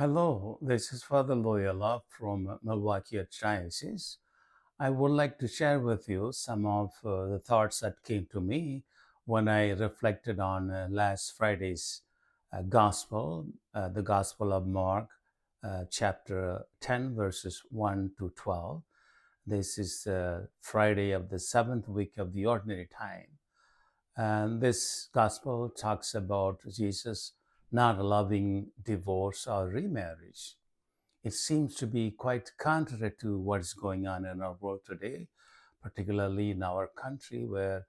Hello, this is Father Loyola from Milwaukee Archdiocese. I would like to share with you some of the thoughts that came to me when I reflected on last Friday's Gospel, the Gospel of Mark, chapter 10, verses 1 to 12. This is Friday of the seventh week of the Ordinary Time. And this Gospel talks about Jesus not allowing divorce or remarriage. It seems to be quite contrary to what's going on in our world today, particularly in our country where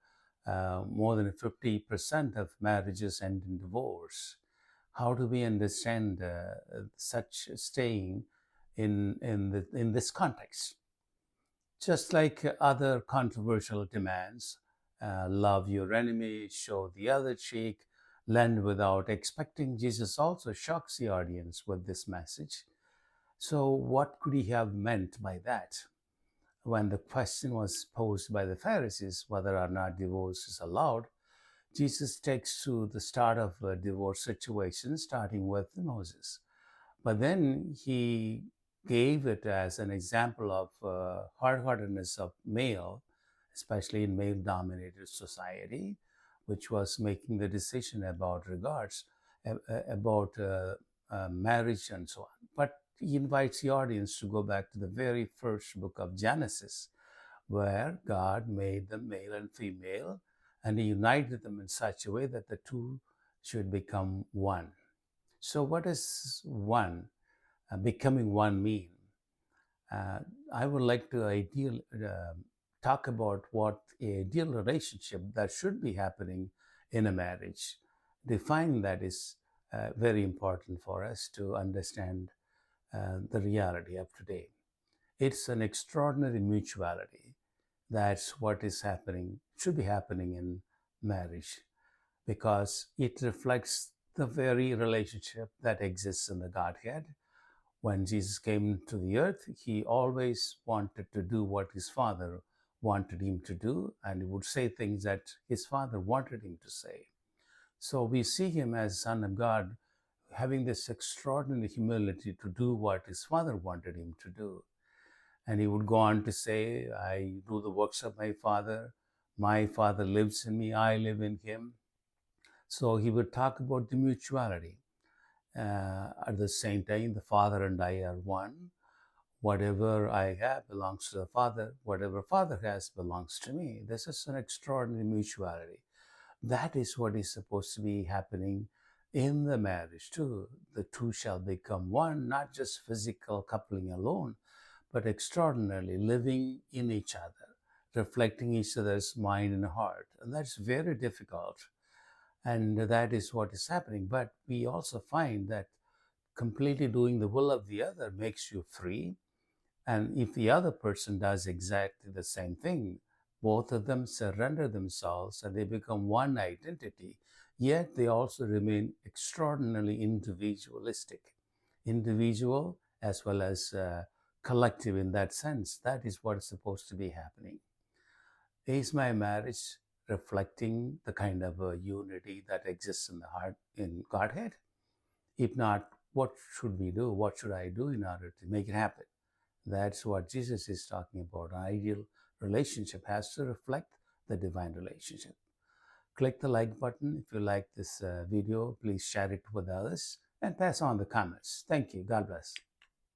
more than 50% of marriages end in divorce. How do we understand such staying in this context? Just like other controversial demands, love your enemy, show the other cheek, lend without expecting, Jesus also shocks the audience with this message. So, what could he have meant by that? When the question was posed by the Pharisees whether or not divorce is allowed, Jesus takes to the start of a divorce situation, starting with Moses. But then he gave it as an example of hard-heartedness of male, especially in male-dominated society, which was making the decision about marriage and so on. But he invites the audience to go back to the very first book of Genesis, where God made them male and female, and he united them in such a way that the two should become one. So, what does becoming one mean? Uh, I would like to talk about what a ideal relationship that should be happening in a marriage. Defining that is very important for us to understand the reality of today. It's an extraordinary mutuality. That's what is happening, should be happening in marriage, because it reflects the very relationship that exists in the Godhead. When Jesus came to the earth, he always wanted to do what his Father wanted him to do, and he would say things that his Father wanted him to say. So we see him as Son of God having this extraordinary humility to do what his Father wanted him to do. And he would go on to say, I do the works of my Father lives in me, I live in him. So he would talk about the mutuality. At the same time, the Father and I are one. Whatever I have belongs to the Father. Whatever Father has belongs to me. This is an extraordinary mutuality. That is what is supposed to be happening in the marriage too. The two shall become one, not just physical coupling alone, but extraordinarily living in each other, reflecting each other's mind and heart. And that's very difficult. And that is what is happening. But we also find that completely doing the will of the other makes you free. And if the other person does exactly the same thing, both of them surrender themselves and they become one identity, yet they also remain extraordinarily individualistic. Individual as well as collective in that sense. That is what is supposed to be happening. Is my marriage reflecting the kind of unity that exists in the heart in Godhead? If not, what should we do? What should I do in order to make it happen? That's what Jesus is talking about. An ideal relationship has to reflect the divine relationship. Click the like button if you like this video. Please share it with others and pass on the comments. Thank you. God bless.